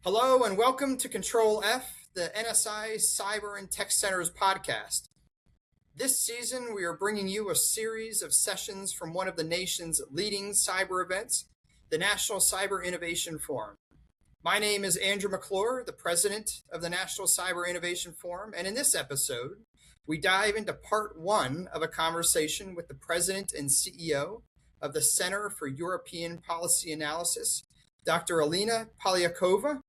Hello and welcome to CTRL+F, the NSI Cyber and Tech Center's podcast. This season, we are bringing you a series of sessions from one of the nation's leading cyber events, the National Cyber Innovation Forum. My name is Andrew McClure, the president of the National Cyber Innovation Forum, and in this episode, we dive into part one of a conversation with the president and CEO of the Center for European Policy Analysis, Dr. Alina Polyakova,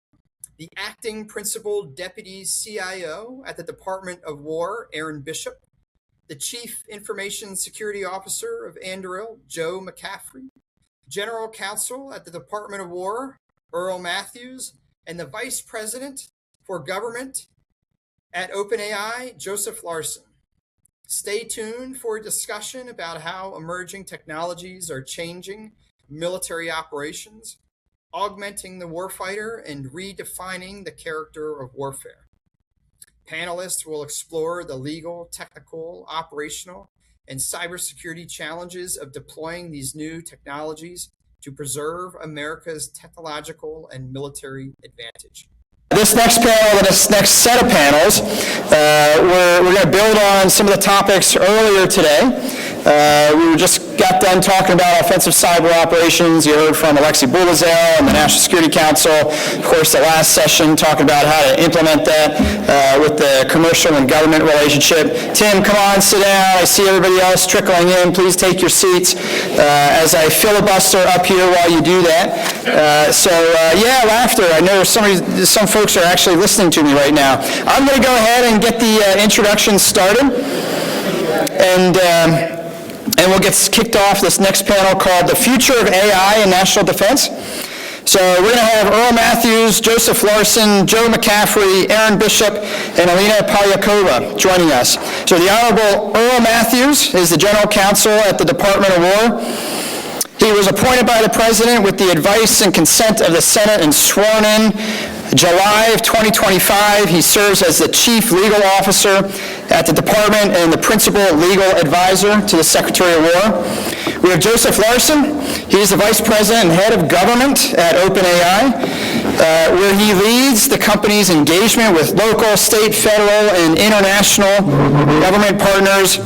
the acting Principal Deputy CIO at the Department of War, Aaron Bishop, the Chief Information Security Officer of Anduril, Joe McCaffrey, General Counsel at the Department of War, Earl Matthews, and the Vice President for Government at OpenAI, Joseph Larson. Stay tuned for a discussion about how emerging technologies are changing military operations, augmenting the warfighter, and redefining the character of warfare. Panelists will explore the legal, technical, operational, and cybersecurity challenges of deploying these new technologies to preserve America's technological and military advantage. This next panel, this next set of panels, we're going to build on some of the topics earlier today. We just got done talking about offensive cyber operations. You heard from Alexei Bulazell and the National Security Council. Of course, the last session talking about how to implement that with the commercial and government relationship. Tim, come on, sit down. I see everybody else trickling in. Please take your seats as I filibuster up here while you do that. Yeah, laughter. I know some folks are actually listening to me right now. I'm going to go ahead and get the introduction started. And we'll get kicked off this next panel called The Future of AI in National Defense. So we're going to have Earl Matthews, Joseph Larson, Joe McCaffrey, Aaron Bishop, and Alina Polyakova joining us. So the Honorable Earl Matthews is the General Counsel at the Department of War. He was appointed by the President with the advice and consent of the Senate and sworn in July of 2025. He serves as the Chief Legal Officer at the Department and the Principal Legal Advisor to the Secretary of War. We have Joseph Larson. He's the Vice President and Head of Government at OpenAI, where he leads the company's engagement with local, state, federal, and international government partners.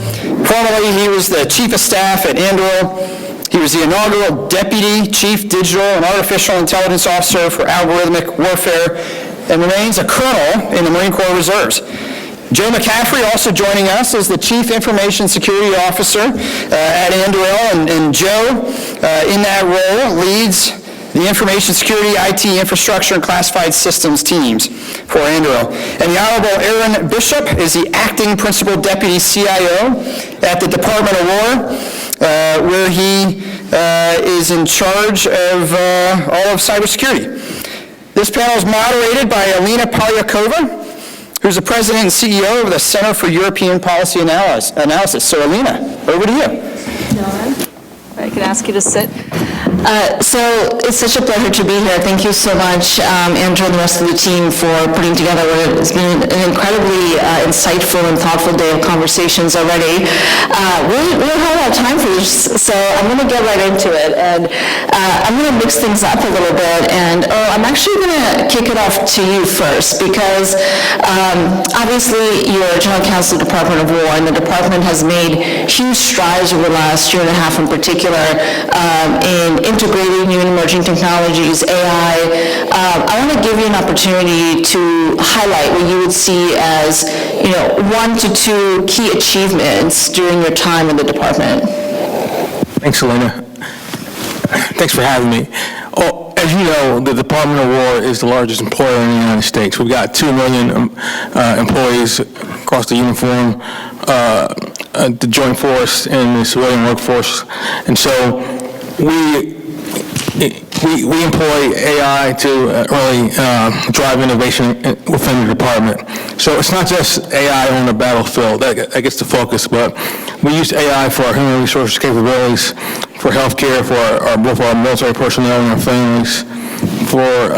Formerly, he was the Chief of Staff at Anduril. He was the inaugural Deputy Chief Digital and Artificial Intelligence Officer for Algorithmic Warfare and remains a Colonel in the Marine Corps Reserves. Joe McCaffrey also joining us is the Chief Information Security Officer at Anduril, and Joe, in that role, leads the Information Security, IT Infrastructure, and Classified Systems teams for Anduril. And the Honorable Aaron Bishop is the Acting Principal Deputy CIO at the Department of War, where he is in charge of all of cybersecurity. This panel is moderated by Alina Polyakova, who's the President and CEO of the Center for European Policy Analysis. So Alina, over to you. I can ask you to sit. So it's such a pleasure to be here. Thank you so much, Andrew and the rest of the team, for putting together what has been an incredibly insightful and thoughtful day of conversations already. We don't have a lot of time for this, so I'm going to get right into it. And I'm going to mix things up a little bit. And I'm actually going to kick it off to you first, because obviously you're General Counsel of the Department of War, and the department has made huge strides over the last year and a half in particular in integrating new and emerging technologies, AI. I want to give you an opportunity to highlight what you would see as, 1 to 2 key achievements during your time in the department. Thanks, Alina. Thanks for having me. As you know, the Department of War is the largest employer in the United States. We've got 2 million employees across the uniform, the joint force, and the civilian workforce. And so we employ AI to really drive innovation within the department. So it's not just AI on the battlefield that gets the focus, but we use AI for our human resources capabilities, for healthcare, for both our military personnel and our families, for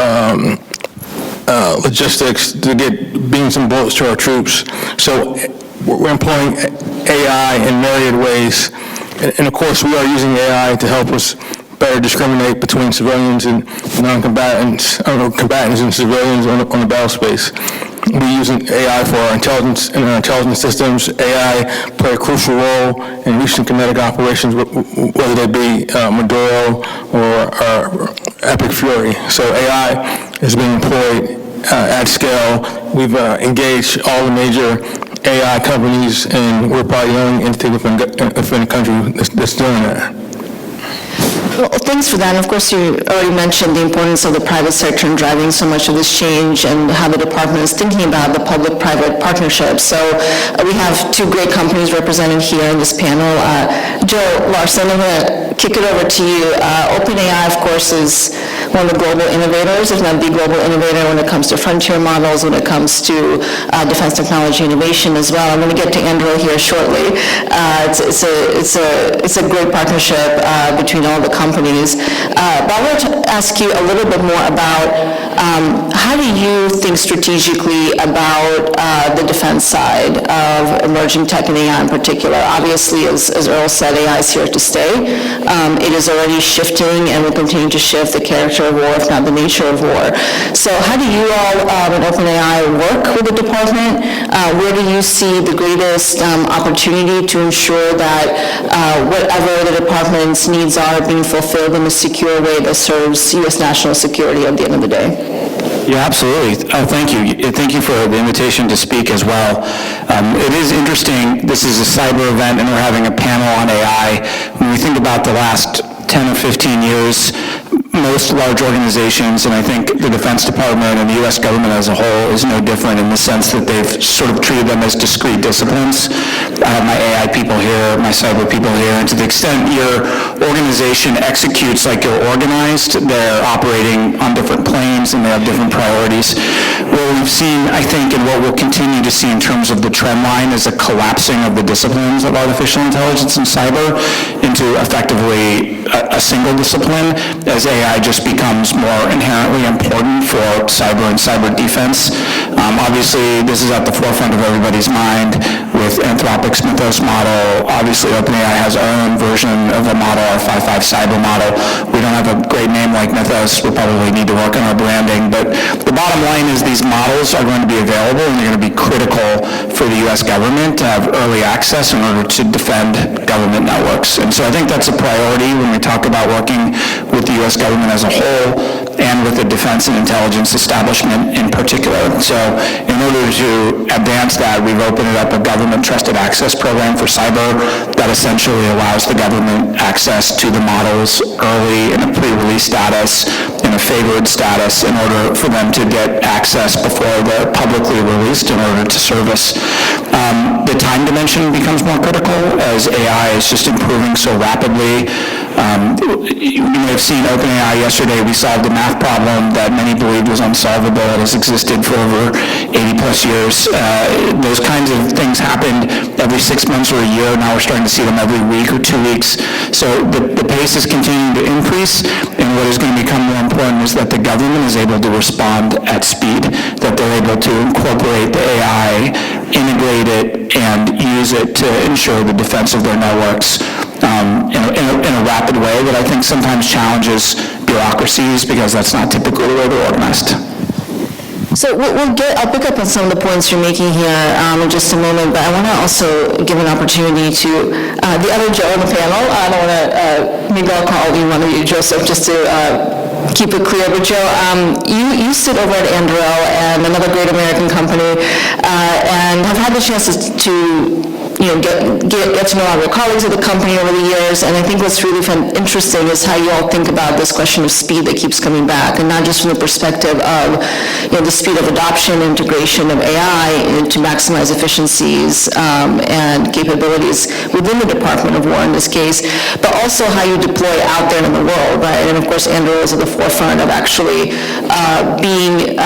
logistics, to get beams and bullets to our troops. So we're employing AI in myriad ways. And of course, we are using AI to help us better discriminate between civilians and non-combatants, combatants and civilians on the battle space. We're using AI for our intelligence and our intelligence systems. AI play a crucial role in recent kinetic operations, whether they be Anduril or Epic Fury. So AI is being employed at scale. We've engaged all the major AI companies, and we're probably the only entity within the country that's doing that. Well, thanks for that. And of course, you already mentioned the importance of the private sector in driving so much of this change and how the department is thinking about the public-private partnership. So we have two great companies represented here in this panel. Joe, Larson, I'm going to kick it over to you. OpenAI, of course, is one of the global innovators, if not the global innovator when it comes to frontier models, when it comes to defense technology innovation as well. I'm going to get to Anduril here shortly. It's a great partnership between all the companies. But I want to ask you a little bit more about how do you think strategically about the defense side of emerging tech and AI in particular? Obviously, as Earl said, AI is here to stay. It is already shifting and will continue to shift the character of war, if not the nature of war. So how do you all in OpenAI work with the department? Where do you see the greatest opportunity to ensure that whatever the department's needs are being fulfilled in a secure way that serves U.S. national security at the end of the day? Yeah, absolutely. Thank you. Thank you for the invitation to speak as well. It is interesting. This is a cyber event, and we're having a panel on AI. When we think about the last 10 or 15 years, most large organizations, and I think the Defense Department and the U.S. government as a whole is no different in the sense that they've sort of treated them as discrete disciplines. I have my AI people here, my cyber people here, and to the extent your organization executes like you're organized, they're operating on different planes and they have different priorities. What we've seen, I think, and what we'll continue to see in terms of the trend line is a collapsing of the disciplines of artificial intelligence and cyber into effectively a single discipline as AI just becomes more inherently important for cyber and cyber defense. Obviously, this is at the forefront of everybody's mind with Anthropic's Mythos model. Obviously, OpenAI has our own version of a model, our 5.5 cyber model. We don't have a great name like Mythos. We probably need to work on our branding. But the bottom line is these models are going to be available and they're going to be critical for the U.S. government to have early access in order to defend government networks. And so I think that's a priority when we talk about working with the U.S. government as a whole and with the defense and intelligence establishment in particular. So in order to advance that, we've opened up a government trusted access program for cyber that essentially allows the government access to the models early in a pre-release status, in a favored status, in order for them to get access before they're publicly released in order to service. The time dimension becomes more critical as AI is just improving so rapidly. You may have seen OpenAI yesterday. We solved a math problem that many believed was unsolvable. It has existed for over 80 plus years. Those kinds of things happened every 6 months or a year. Now we're starting to see them every week or 2 weeks. So the pace is continuing to increase, and what is going to become more important is that the government is able to respond at speed, that they're able to incorporate the AI, integrate it, and use it to ensure the defense of their networks in a rapid way that I think sometimes challenges bureaucracies because that's not typically the way they're organized. So I'll pick up on some of the points you're making here in just a moment, but I want to also give an opportunity to the other Joe on the panel. I don't want to, maybe I'll call you one of you, Joseph, just to keep it clear. But Joe, you sit over at Anduril, and another great American company, and have had the chance to get to know our colleagues at the company over the years, and I think what's really interesting is how you all think about this question of speed that keeps coming back, and not just from the perspective of the speed of adoption, integration of AI to maximize efficiencies and capabilities within the Department of War in this case, but also how you deploy out there in the world, right? And of course, Anduril is at the forefront of actually being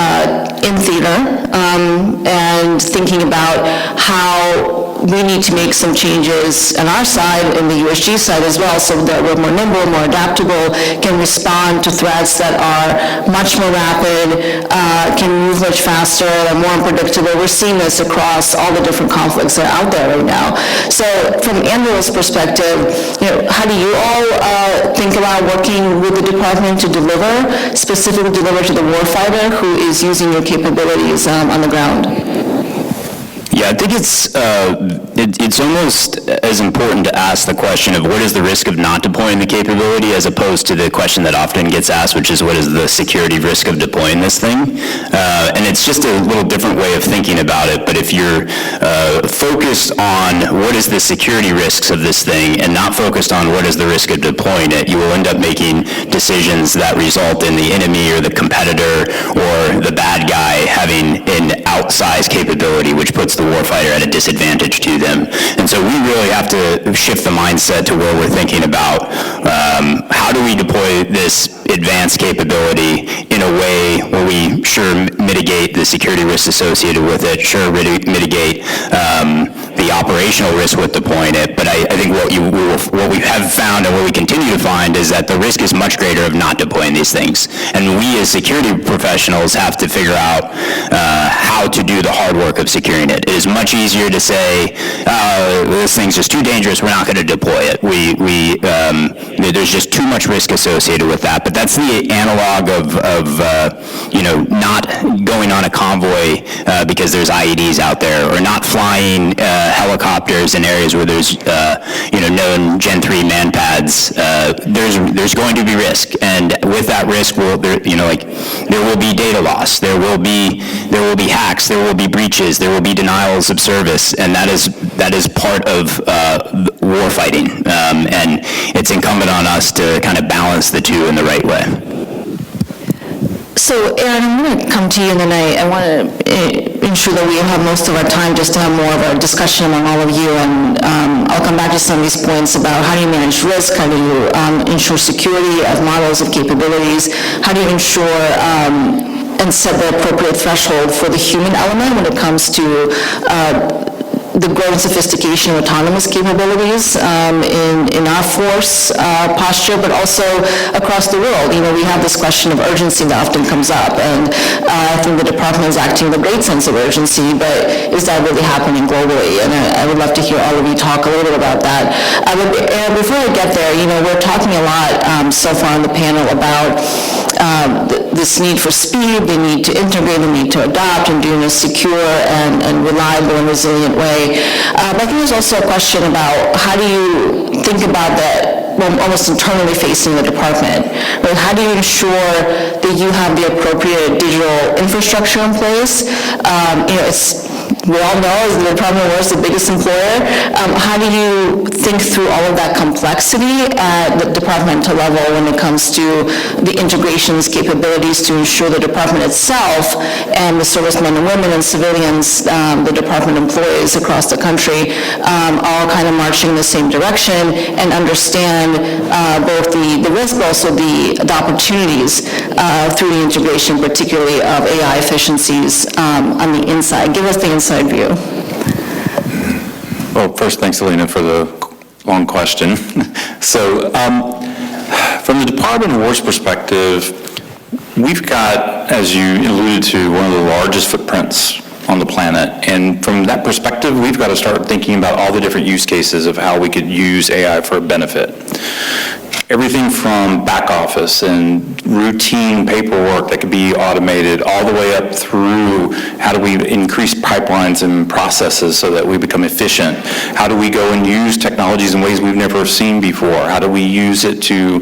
in theater and thinking about how we need to make some changes on our side, in the USG side as well, so that we're more nimble, more adaptable, can respond to threats that are much more rapid, can move much faster, and more unpredictable. We're seeing this across all the different conflicts that are out there right now. So from Anduril's perspective, how do you all think about working with the department to specifically deliver to the warfighter who is using your capabilities on the ground? Yeah, I think it's almost as important to ask the question of what is the risk of not deploying the capability, as opposed to the question that often gets asked, which is what is the security risk of deploying this thing? And it's just a little different way of thinking about it, but if you're focused on what is the security risks of this thing and not focused on what is the risk of deploying it, you will end up making decisions that result in the enemy or the competitor or the bad guy having an outsized capability, which puts the warfighter at a disadvantage to them. And so we really have to shift the mindset to where we're thinking about how do we deploy this advanced capability in a way where we mitigate the security risks associated with it, mitigate the operational risk with deploying it. But I think what we have found and what we continue to find is that the risk is much greater of not deploying these things. And we as security professionals have to figure out how to do the hard work of securing it. It is much easier to say, this thing's just too dangerous, we're not going to deploy it. There's just too much risk associated with that. But that's the analog of not going on a convoy because there's IEDs out there, or not flying helicopters in areas where there's known Gen 3 man pads. There's going to be risk, and with that risk, there will be data loss, there will be hacks, there will be breaches, there will be denials of service, and that is part of war fighting, and it's incumbent on us to kind of balance the two in the right way. So, Aaron, I'm going to come to you, and then I want to ensure that we have most of our time just to have more of a discussion among all of you, and I'll come back to some of these points about how do you manage risk, how do you ensure security of models of capabilities, how do you ensure and set the appropriate threshold for the human element when it comes to the growing sophistication of autonomous capabilities in our force posture, but also across the world. We have this question of urgency that often comes up, and I think the department is acting with a great sense of urgency, but is that really happening globally? And I would love to hear all of you talk a little bit about that. But before I get there, we're talking a lot so far on the panel about this need for speed, the need to integrate, the need to adopt, and do it in a secure and reliable and resilient way. But I think there's also a question about how do you think about that, almost internally facing the department, right? How do you ensure that you have the appropriate digital infrastructure in place? We all know, as the Department of War is the biggest employer, how do you think through all of that complexity at the departmental level when it comes to the integrations capabilities to ensure the department itself and the servicemen and women and civilians, the department employees across the country, all kind of marching in the same direction and understand both the risk but also the opportunities through the integration, particularly of AI efficiencies on the inside. Give us the inside view. Well, first, thanks, Alina, for the long question. So, from the Department of War's perspective, we've got, as you alluded to, one of the largest footprints on the planet. And from that perspective, we've got to start thinking about all the different use cases of how we could use AI for a benefit. Everything from back office and routine paperwork that could be automated, all the way up through how do we increase pipelines and processes so that we become efficient? How do we go and use technologies in ways we've never seen before? How do we use it to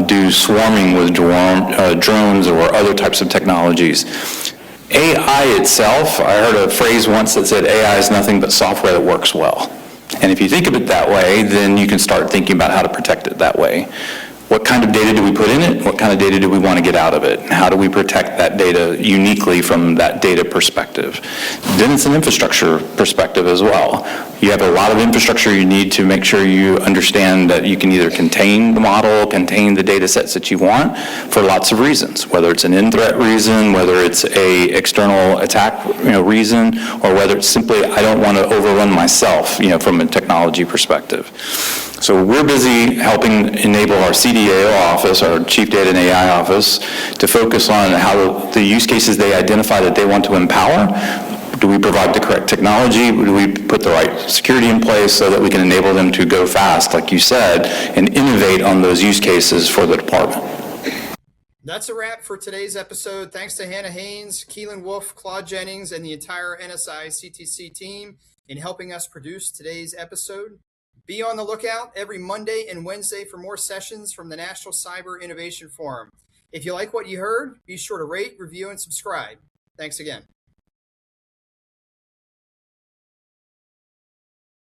do swarming with drones or other types of technologies? AI itself, I heard a phrase once that said AI is nothing but software that works well. And if you think of it that way, then you can start thinking about how to protect it that way. What kind of data do we put in it? What kind of data do we want to get out of it? How do we protect that data uniquely from that data perspective? Then it's an infrastructure perspective as well. You have a lot of infrastructure you need to make sure you understand that you can either contain the model, contain the data sets that you want for lots of reasons, whether it's an in-threat reason, whether it's a external attack reason, or whether it's simply I don't want to overrun myself from a technology perspective. So we're busy helping enable our CDAO office, our Chief Data and AI office, to focus on how the use cases they identify that they want to empower. Do we provide the correct technology? Do we put the right security in place so that we can enable them to go fast, like you said, and innovate on those use cases for the department? That's a wrap for today's episode. Thanks to Hannah Haynes, Keelan Wolf, Claude Jennings, and the entire NSI CTC team in helping us produce today's episode. Be on the lookout every Monday and Wednesday for more sessions from the National Cyber Innovation Forum. If you like what you heard, be sure to rate, review, and subscribe. Thanks again.